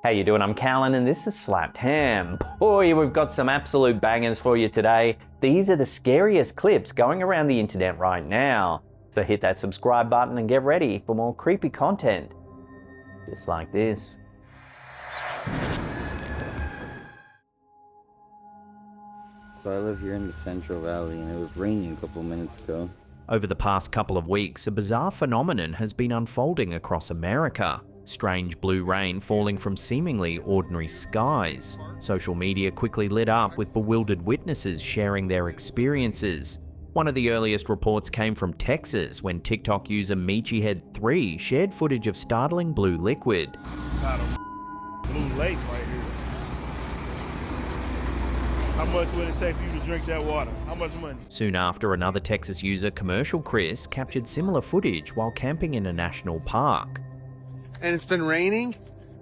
How you doing? I'm Callan and this is Slapped Ham. Boy, we've got some absolute bangers for you today. These are the scariest clips going around the internet right now. So hit that subscribe button and get ready for more creepy content. Just like this. So I live here in the Central Valley and it was raining a couple minutes ago. Over the past couple of weeks, a bizarre phenomenon has been unfolding across America. Strange blue rain falling from seemingly ordinary skies. Social media quickly lit up with bewildered witnesses sharing their experiences. One of the earliest reports came from Texas when TikTok user Meatyhead3 shared footage of startling blue liquid. Got a blue lake right here. How much would it take for you to drink that water? How much money? Soon after, another Texas user, Commercial Chris, captured similar footage while camping in a national park. And it's been raining,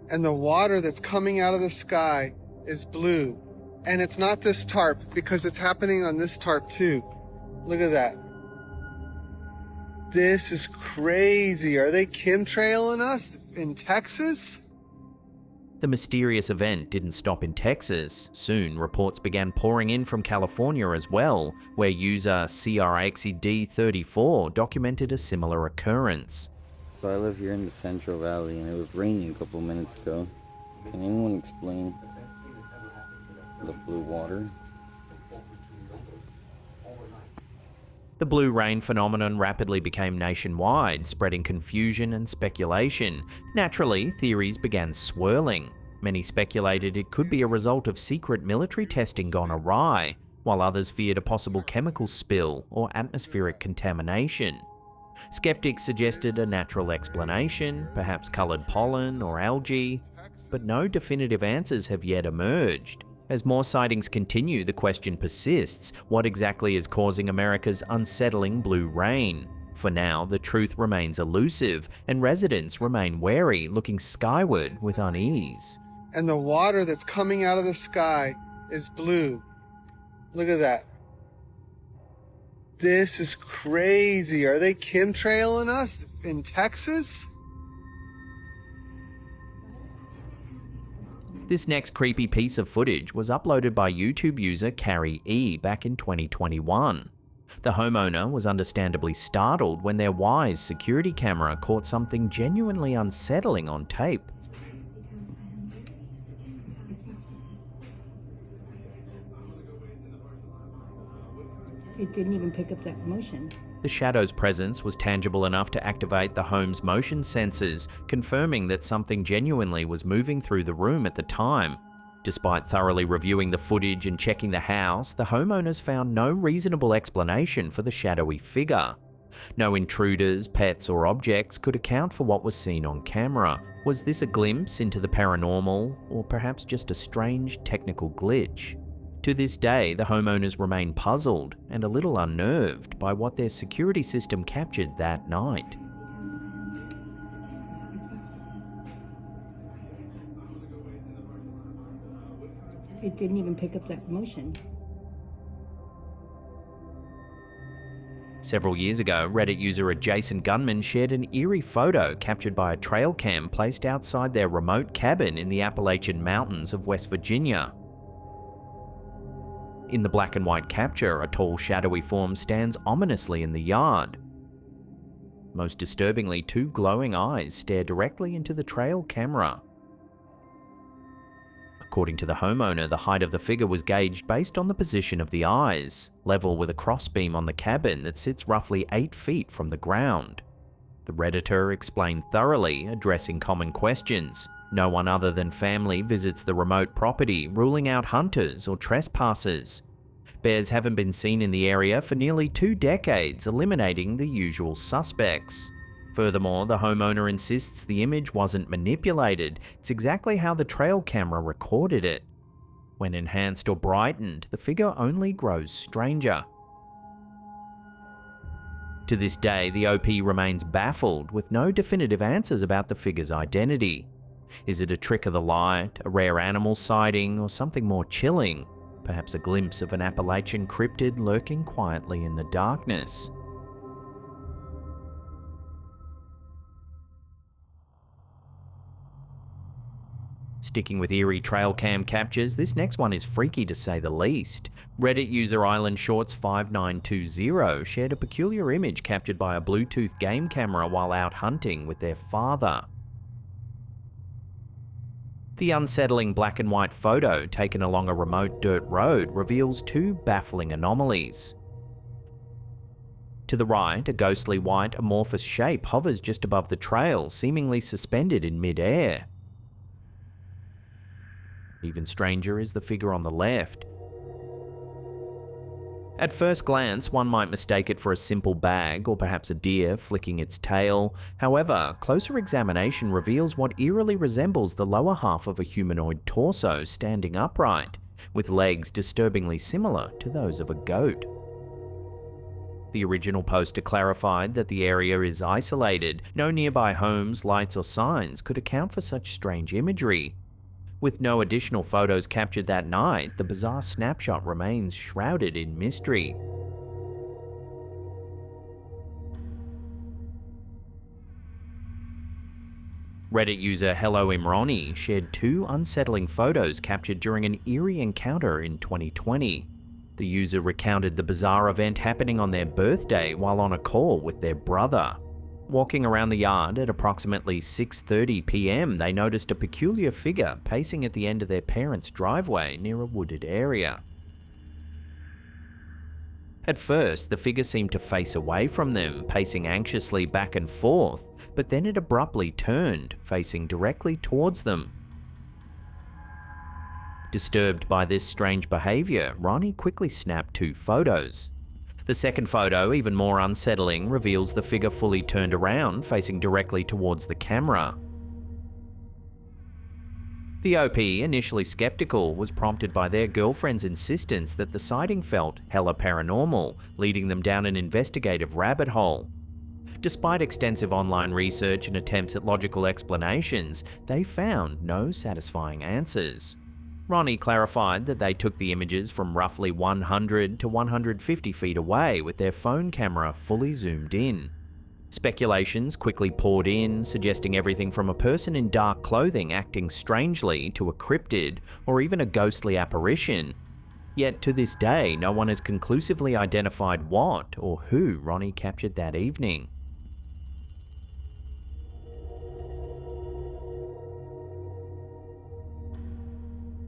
and the water that's coming out of the sky is blue. And it's not this tarp, because it's happening on this tarp too. Look at that. This is crazy. Are they chemtrailing us in Texas? The mysterious event didn't stop in Texas. Soon, reports began pouring in from California as well, where user CRXD34 documented a similar occurrence. So I live here in the Central Valley and it was raining a couple minutes ago. Can anyone explain the blue water? The blue rain phenomenon rapidly became nationwide, spreading confusion and speculation. Naturally, theories began swirling. Many speculated it could be a result of secret military testing gone awry, while others feared a possible chemical spill or atmospheric contamination. Skeptics suggested a natural explanation, perhaps coloured pollen or algae, but no definitive answers have yet emerged. As more sightings continue, the question persists: what exactly is causing America's unsettling blue rain? For now, the truth remains elusive, and residents remain wary, looking skyward with unease. And the water that's coming out of the sky is blue. Look at that. This is crazy. Are they chemtrailing us in Texas? This next creepy piece of footage was uploaded by YouTube user Carrie E back in 2021. The homeowner was understandably startled when their Wise security camera caught something genuinely unsettling on tape. It didn't even pick up that motion. The shadow's presence was tangible enough to activate the home's motion sensors, confirming that something genuinely was moving through the room at the time. Despite thoroughly reviewing the footage and checking the house, the homeowners found no reasonable explanation for the shadowy figure. No intruders, pets, or objects could account for what was seen on camera. Was this a glimpse into the paranormal, or perhaps just a strange technical glitch? To this day, the homeowners remain puzzled and a little unnerved by what their security system captured that night. It didn't even pick up that motion. Several years ago, Reddit user Adjacent Gunman shared an eerie photo captured by a trail cam placed outside their remote cabin in the Appalachian Mountains of West Virginia. In the black and white capture, a tall, shadowy form stands ominously in the yard. Most disturbingly, two glowing eyes stare directly into the trail camera. According to the homeowner, the height of the figure was gauged based on the position of the eyes, level with a crossbeam on the cabin that sits roughly 8 feet from the ground. The Redditor explained thoroughly, addressing common questions. No one other than family visits the remote property, ruling out hunters or trespassers. Bears haven't been seen in the area for nearly 2 decades, eliminating the usual suspects. Furthermore, the homeowner insists the image wasn't manipulated, it's exactly how the trail camera recorded it. When enhanced or brightened, the figure only grows stranger. To this day, the OP remains baffled, with no definitive answers about the figure's identity. Is it a trick of the light, a rare animal sighting, or something more chilling? Perhaps a glimpse of an Appalachian cryptid lurking quietly in the darkness. Sticking with Eerie Trail Cam captures, this next one is freaky to say the least. Reddit user IslandShorts5920 shared a peculiar image captured by a Bluetooth game camera while out hunting with their father. The unsettling black and white photo taken along a remote dirt road reveals two baffling anomalies. To the right, a ghostly white amorphous shape hovers just above the trail, seemingly suspended in mid-air. Even stranger is the figure on the left. At first glance, one might mistake it for a simple bag or perhaps a deer flicking its tail. However, closer examination reveals what eerily resembles the lower half of a humanoid torso standing upright, with legs disturbingly similar to those of a goat. The original poster clarified that the area is isolated. No nearby homes, lights or signs could account for such strange imagery. With no additional photos captured that night, the bizarre snapshot remains shrouded in mystery. Reddit user Hello Imroni shared two unsettling photos captured during an eerie encounter in 2020. The user recounted the bizarre event happening on their birthday while on a call with their brother. Walking around the yard at approximately 6:30 p.m, they noticed a peculiar figure pacing at the end of their parents' driveway near a wooded area. At first, the figure seemed to face away from them, pacing anxiously back and forth, but then it abruptly turned, facing directly towards them. Disturbed by this strange behavior, Ronnie quickly snapped two photos. The second photo, even more unsettling, reveals the figure fully turned around, facing directly towards the camera. The OP, initially skeptical, was prompted by their girlfriend's insistence that the sighting felt hella paranormal, leading them down an investigative rabbit hole. Despite extensive online research and attempts at logical explanations, they found no satisfying answers. Ronnie clarified that they took the images from roughly 100 to 150 feet away with their phone camera fully zoomed in. Speculations quickly poured in, suggesting everything from a person in dark clothing acting strangely to a cryptid or even a ghostly apparition. Yet to this day, no one has conclusively identified what or who Ronnie captured that evening.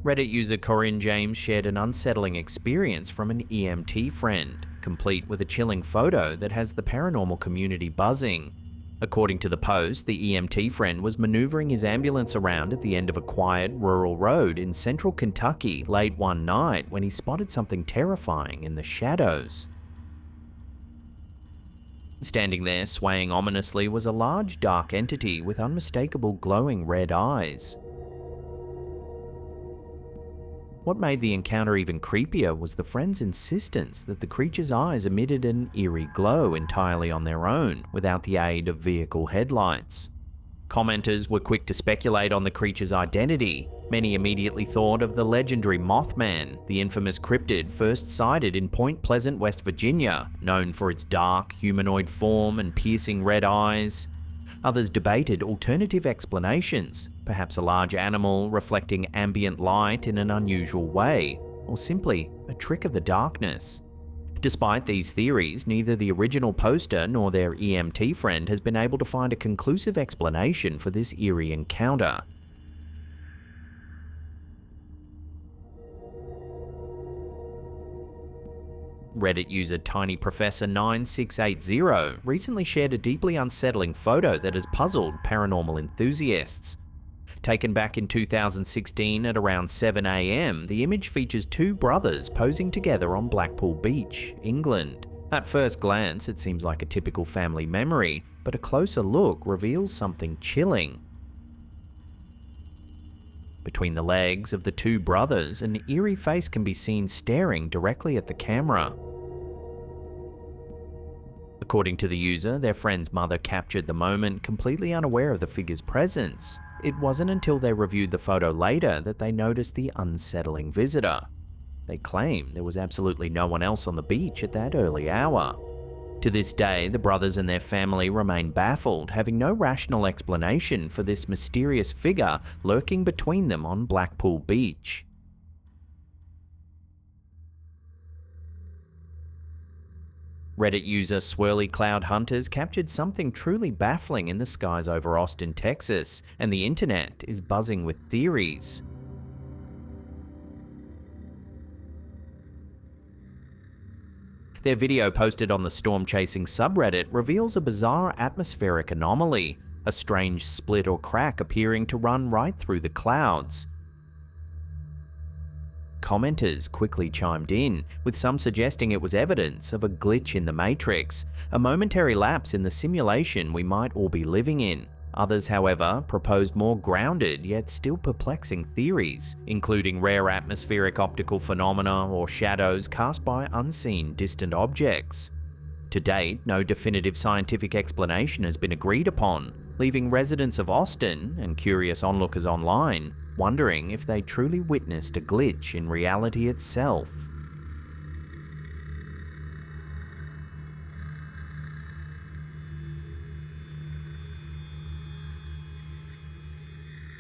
Reddit user Corinne James shared an unsettling experience from an EMT friend, complete with a chilling photo that has the paranormal community buzzing. According to the post, the EMT friend was maneuvering his ambulance around at the end of a quiet rural road in central Kentucky late one night when he spotted something terrifying in the shadows. Standing there, swaying ominously, was a large dark entity with unmistakable glowing red eyes. What made the encounter even creepier was the friend's insistence that the creature's eyes emitted an eerie glow entirely on their own, without the aid of vehicle headlights. Commenters were quick to speculate on the creature's identity. Many immediately thought of the legendary Mothman, the infamous cryptid first sighted in Point Pleasant, West Virginia, known for its dark, humanoid form and piercing red eyes. Others debated alternative explanations, perhaps a large animal reflecting ambient light in an unusual way, or simply a trick of the darkness. Despite these theories, neither the original poster nor their EMT friend has been able to find a conclusive explanation for this eerie encounter. Reddit user TinyProfessor9680 recently shared a deeply unsettling photo that has puzzled paranormal enthusiasts. Taken back in 2016 at around 7 AM, the image features two brothers posing together on Blackpool Beach, England. At first glance, it seems like a typical family memory, but a closer look reveals something chilling. Between the legs of the two brothers, an eerie face can be seen staring directly at the camera. According to the user, their friend's mother captured the moment, completely unaware of the figure's presence. It wasn't until they reviewed the photo later that they noticed the unsettling visitor. They claim there was absolutely no one else on the beach at that early hour. To this day, the brothers and their family remain baffled, having no rational explanation for this mysterious figure lurking between them on Blackpool Beach. Reddit user Swirly Cloud Hunters captured something truly baffling in the skies over Austin, Texas, and the internet is buzzing with theories. Their video posted on the Storm Chasing subreddit reveals a bizarre atmospheric anomaly, a strange split or crack appearing to run right through the clouds. Commenters quickly chimed in, with some suggesting it was evidence of a glitch in the Matrix, a momentary lapse in the simulation we might all be living in. Others, however, proposed more grounded yet still perplexing theories, including rare atmospheric optical phenomena or shadows cast by unseen distant objects. To date, no definitive scientific explanation has been agreed upon, leaving residents of Austin and curious onlookers online wondering if they truly witnessed a glitch in reality itself.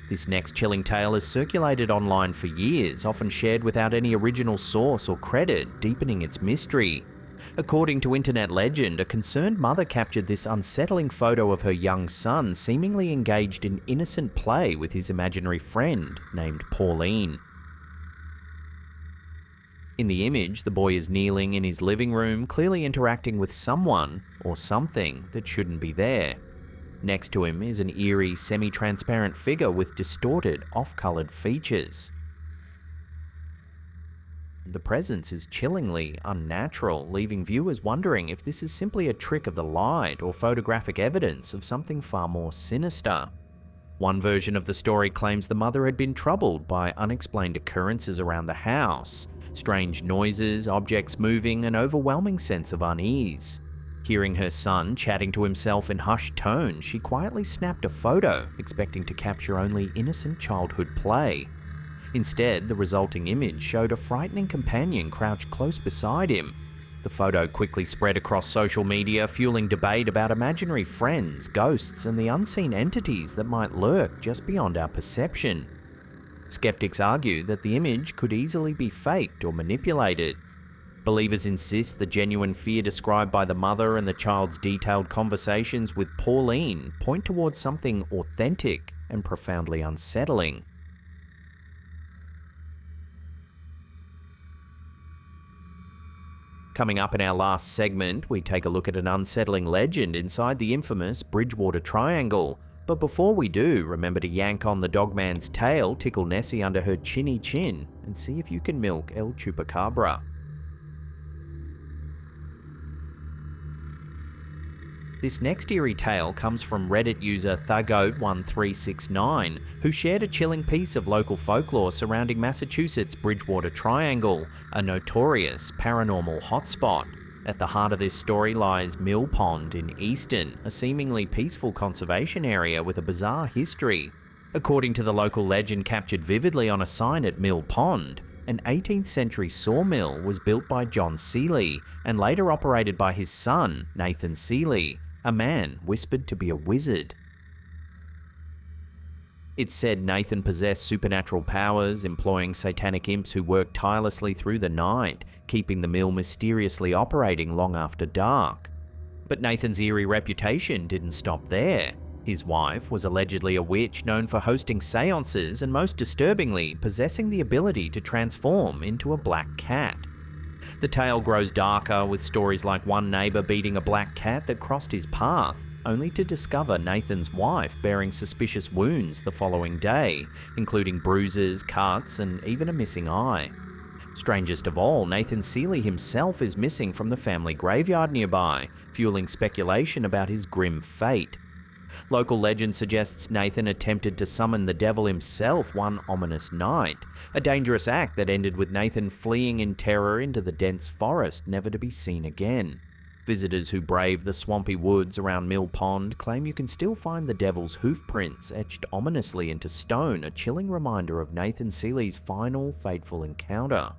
This next chilling tale has circulated online for years, often shared without any original source or credit, deepening its mystery. According to internet legend, a concerned mother captured this unsettling photo of her young son seemingly engaged in innocent play with his imaginary friend, named Pauline. In the image, the boy is kneeling in his living room, clearly interacting with someone or something that shouldn't be there. Next to him is an eerie, semi-transparent figure with distorted, off-colored features. The presence is chillingly unnatural, leaving viewers wondering if this is simply a trick of the light or photographic evidence of something far more sinister. One version of the story claims the mother had been troubled by unexplained occurrences around the house, strange noises, objects moving, an overwhelming sense of unease. Hearing her son chatting to himself in hushed tones, she quietly snapped a photo, expecting to capture only innocent childhood play. Instead, the resulting image showed a frightening companion crouched close beside him. The photo quickly spread across social media, fueling debate about imaginary friends, ghosts, and the unseen entities that might lurk just beyond our perception. Skeptics argue that the image could easily be faked or manipulated. Believers insist the genuine fear described by the mother and the child's detailed conversations with Pauline point towards something authentic and profoundly unsettling. Coming up in our last segment, we take a look at an unsettling legend inside the infamous Bridgewater Triangle. But before we do, remember to yank on the dogman's tail, tickle Nessie under her chinny chin, and see if you can milk El Chupacabra. This next eerie tale comes from Reddit user Thugode1369, who shared a chilling piece of local folklore surrounding Massachusetts' Bridgewater Triangle, a notorious paranormal hotspot. At the heart of this story lies Mill Pond in Easton, a seemingly peaceful conservation area with a bizarre history. According to the local legend captured vividly on a sign at Mill Pond, an 18th century sawmill was built by John Seeley and later operated by his son, Nathan Seeley, a man whispered to be a wizard. It's said Nathan possessed supernatural powers, employing satanic imps who worked tirelessly through the night, keeping the mill mysteriously operating long after dark. But Nathan's eerie reputation didn't stop there. His wife was allegedly a witch known for hosting seances and, most disturbingly, possessing the ability to transform into a black cat. The tale grows darker, with stories like one neighbour beating a black cat that crossed his path, only to discover Nathan's wife bearing suspicious wounds the following day, including bruises, cuts, and even a missing eye. Strangest of all, Nathan Seeley himself is missing from the family graveyard nearby, fueling speculation about his grim fate. Local legend suggests Nathan attempted to summon the devil himself one ominous night, a dangerous act that ended with Nathan fleeing in terror into the dense forest, never to be seen again. Visitors who brave the swampy woods around Mill Pond claim you can still find the devil's hoof prints etched ominously into stone, a chilling reminder of Nathan Seeley's final, fateful encounter.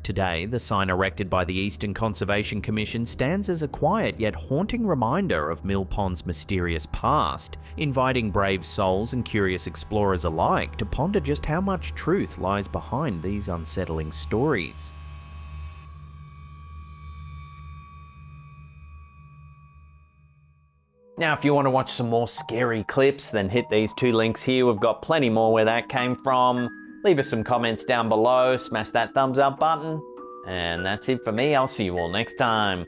Today, the sign erected by the Eastern Conservation Commission stands as a quiet yet haunting reminder of Mill Pond's mysterious past, inviting brave souls and curious explorers alike to ponder just how much truth lies behind these unsettling stories. Now, if you want to watch some more scary clips, then hit these 2 links here. We've got plenty more where that came from. Leave us some comments down below, smash that thumbs up button. And that's it for me. I'll see you all next time.